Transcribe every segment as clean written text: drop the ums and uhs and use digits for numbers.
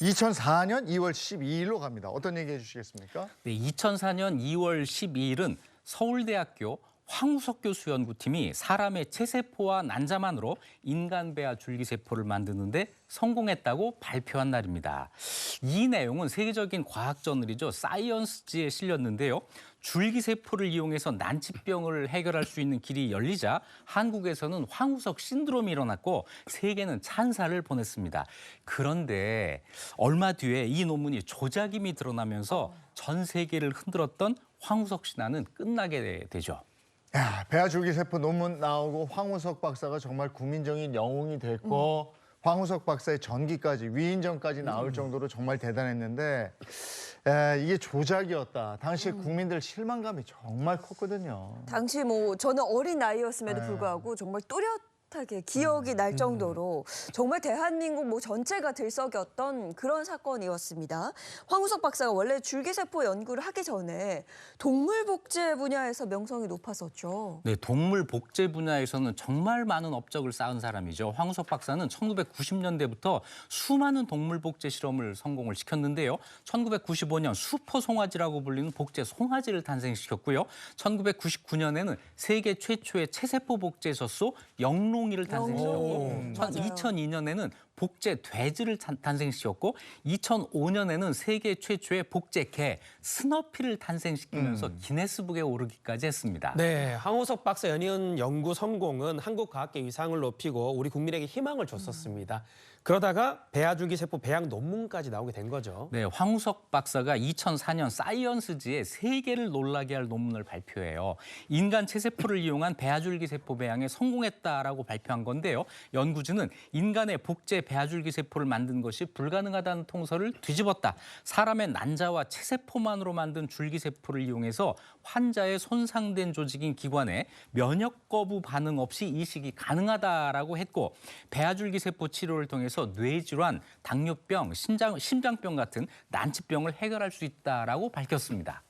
2004년 2월 12일로 갑니다. 어떤 얘기 해주시겠습니까? 네, 2004년 2월 12일은 서울대학교 황우석 교수 연구팀이 사람의 체세포와 난자만으로 인간 배아 줄기세포를 만드는데 성공했다고 발표한 날입니다. 이 내용은 세계적인 과학 저널이죠. 사이언스지에 실렸는데요. 줄기세포를 이용해서 난치병을 해결할 수 있는 길이 열리자 한국에서는 황우석 신드롬이 일어났고 세계는 찬사를 보냈습니다. 그런데 얼마 뒤에 이 논문이 조작임이 드러나면서 전 세계를 흔들었던 황우석 신화는 끝나게 되죠. 야, 배아줄기세포 논문 나오고 황우석 박사가 정말 국민적인 영웅이 됐고 황우석 박사의 전기까지 위인전까지 나올 정도로 정말 대단했는데 이게 조작이었다. 당시 국민들 실망감이 정말 컸거든요. 당시 저는 어린 나이였음에도 불구하고 정말 또렷하게 기억이 날 정도로 정말 대한민국 전체가 들썩였던 그런 사건이었습니다. 황우석 박사가 원래 줄기세포 연구를 하기 전에 동물 복제 분야에서 명성이 높았었죠. 네, 동물 복제 분야에서는 정말 많은 업적을 쌓은 사람이죠. 황우석 박사는 1990년대부터 수많은 동물 복제 실험을 성공을 시켰는데요. 1995년 슈퍼 송아지라고 불리는 복제 송아지를 탄생시켰고요. 1999년에는 세계 최초의 체세포 복제 젖소 영롱이를 탄생시켰고 2002년에는 복제 돼지를 탄생시켰고 2005년에는 세계 최초의 복제 개 스너피를 탄생시키면서 기네스북에 오르기까지 했습니다. 네, 황우석 박사 연이은 연구 성공은 한국 과학계 위상을 높이고 우리 국민에게 희망을 줬었습니다. 그러다가 배아줄기세포 배양 논문까지 나오게 된 거죠. 네, 황우석 박사가 2004년 사이언스지에 세계를 놀라게 할 논문을 발표해요. 인간 체세포를 이용한 배아줄기세포 배양에 성공했다라고 발표한 건데요. 연구진은 인간의 복제 배아줄기세포를 만든 것이 불가능하다는 통설을 뒤집었다. 사람의 난자와 체세포만으로 만든 줄기세포를 이용해서 환자의 손상된 조직인 기관에 면역 거부 반응 없이 이식이 가능하다라고 했고 배아줄기세포 치료를 통해서 뇌질환, 당뇨병, 심장병 같은 난치병을 해결할 수 있다라고 밝혔습니다.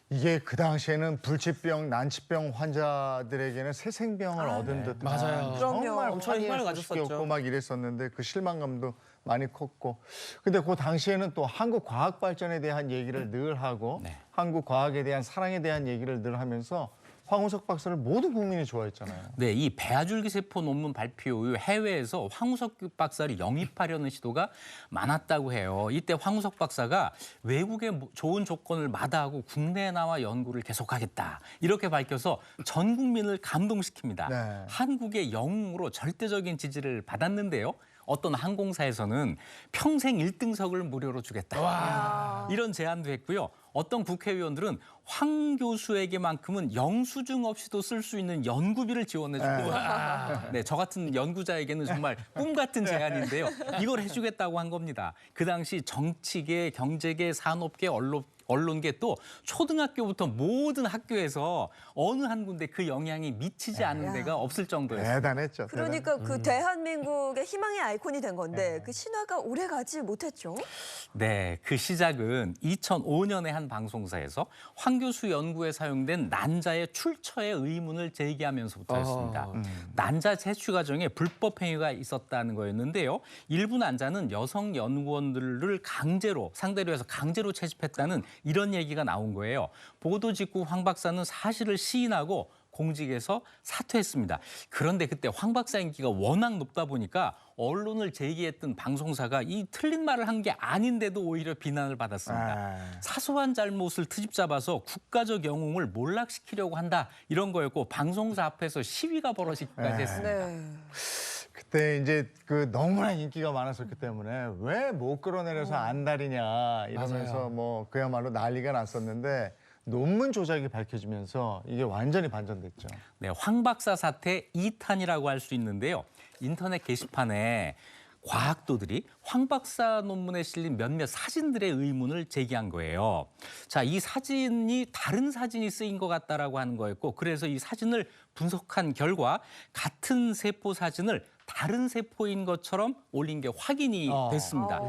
이게 그 당시에는 불치병, 난치병 환자들에게는 새 생명을 얻은 듯한 맞아요. 정말 엄청 희망을 환희의 가졌었죠. 소식이었고 막 이랬었는데 그 실망감도 많이 컸고 근데 그 당시에는 또 한국 과학 발전에 대한 얘기를 늘 하고 한국 과학에 대한 사랑에 대한 얘기를 늘 하면서 황우석 박사를 모든 국민이 좋아했잖아요. 네, 이 배아줄기세포 논문 발표 이후 해외에서 황우석 박사를 영입하려는 시도가 많았다고 해요. 이때 황우석 박사가 외국의 좋은 조건을 마다하고 국내에 나와 연구를 계속하겠다. 이렇게 밝혀서 전 국민을 감동시킵니다. 네. 한국의 영웅으로 절대적인 지지를 받았는데요. 어떤 항공사에서는 평생 1등석을 무료로 주겠다. 이런 제안도 했고요. 어떤 국회의원들은 황 교수에게만큼은 영수증 없이도 쓸 수 있는 연구비를 지원해 주고 네, 저 같은 연구자에게는 정말 꿈 같은 제안인데요. 이걸 해주겠다고 한 겁니다. 그 당시 정치계, 경제계, 산업계, 언론계 또 초등학교부터 모든 학교에서 어느 한 군데 그 영향이 미치지 않은 데가 없을 정도였습니다. 대단했죠. 그러니까 그 대한민국의 희망의 아이콘이 된 건데 그 신화가 오래 가지 못했죠. 네, 그 시작은 2005년에 한 방송사에서 황 교수 연구에 사용된 난자의 출처의 의문을 제기하면서부터였습니다. 난자 채취 과정에 불법 행위가 있었다는 거였는데요. 일부 난자는 여성 연구원들을 상대로 해서 강제로 채집했다는 이런 얘기가 나온 거예요. 보도 직후 황 박사는 사실을 시인하고 공직에서 사퇴했습니다. 그런데 그때 황 박사 인기가 워낙 높다 보니까 언론을 제기했던 방송사가 이 틀린 말을 한 게 아닌데도 오히려 비난을 받았습니다. 사소한 잘못을 트집 잡아서 국가적 영웅을 몰락시키려고 한다 이런 거였고 방송사 앞에서 시위가 벌어지기까지 했습니다. 네. 그때 이제 그 너무나 인기가 많았었기 때문에 왜 못 끌어내려서 안달이냐 이러면서 맞아요. 그야말로 난리가 났었는데 논문 조작이 밝혀지면서 이게 완전히 반전됐죠. 네, 황 박사 사태 2탄이라고 할 수 있는데요. 인터넷 게시판에 과학도들이 황 박사 논문에 실린 몇몇 사진들의 의문을 제기한 거예요. 자, 이 사진이 다른 사진이 쓰인 것 같다라고 하는 거였고, 그래서 이 사진을 분석한 결과 같은 세포 사진을 다른 세포인 것처럼 올린 게 확인이 됐습니다.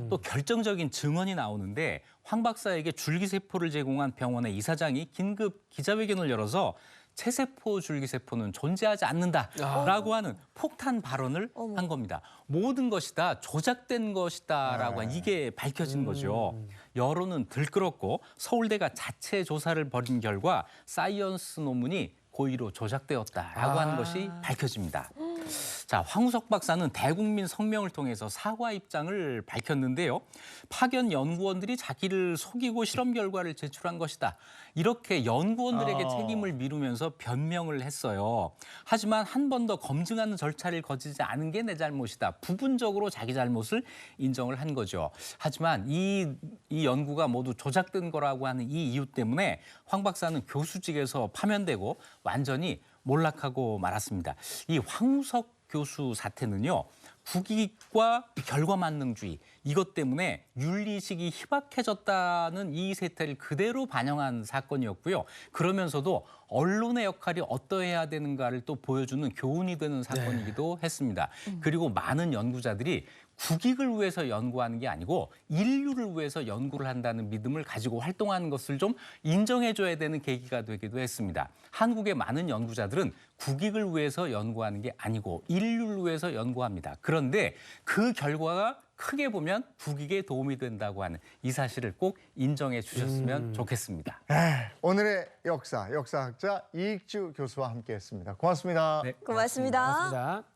또 결정적인 증언이 나오는데 황 박사에게 줄기세포를 제공한 병원의 이사장이 긴급 기자회견을 열어서 체세포 줄기세포는 존재하지 않는다라고 하는 폭탄 발언을 한 겁니다. 모든 것이 다 조작된 것이다라고 이게 밝혀진 거죠. 여론은 들끓었고 서울대가 자체 조사를 벌인 결과 사이언스 논문이 고의로 조작되었다라고 하는 것이 밝혀집니다. 자, 황우석 박사는 대국민 성명을 통해서 사과 입장을 밝혔는데요. 파견 연구원들이 자기를 속이고 실험 결과를 제출한 것이다. 이렇게 연구원들에게 책임을 미루면서 변명을 했어요. 하지만 한 번 더 검증하는 절차를 거치지 않은 게 내 잘못이다. 부분적으로 자기 잘못을 인정을 한 거죠. 하지만 이 연구가 모두 조작된 거라고 하는 이 이유 때문에 황 박사는 교수직에서 파면되고 완전히 몰락하고 말았습니다. 이 황우석 교수 사태는요. 국익과 결과만능주의 이것 때문에 윤리식이 희박해졌다는 이 세태를 그대로 반영한 사건이었고요. 그러면서도 언론의 역할이 어떠해야 되는가를 또 보여주는 교훈이 되는 사건이기도 했습니다. 그리고 많은 연구자들이 국익을 위해서 연구하는 게 아니고 인류를 위해서 연구를 한다는 믿음을 가지고 활동하는 것을 좀 인정해줘야 되는 계기가 되기도 했습니다. 한국의 많은 연구자들은 국익을 위해서 연구하는 게 아니고 인류를 위해서 연구합니다. 그런데 그 결과가 크게 보면 국익에 도움이 된다고 하는 이 사실을 꼭 인정해 주셨으면 좋겠습니다. 오늘의 역사학자 이익주 교수와 함께했습니다. 고맙습니다. 네. 고맙습니다. 고맙습니다.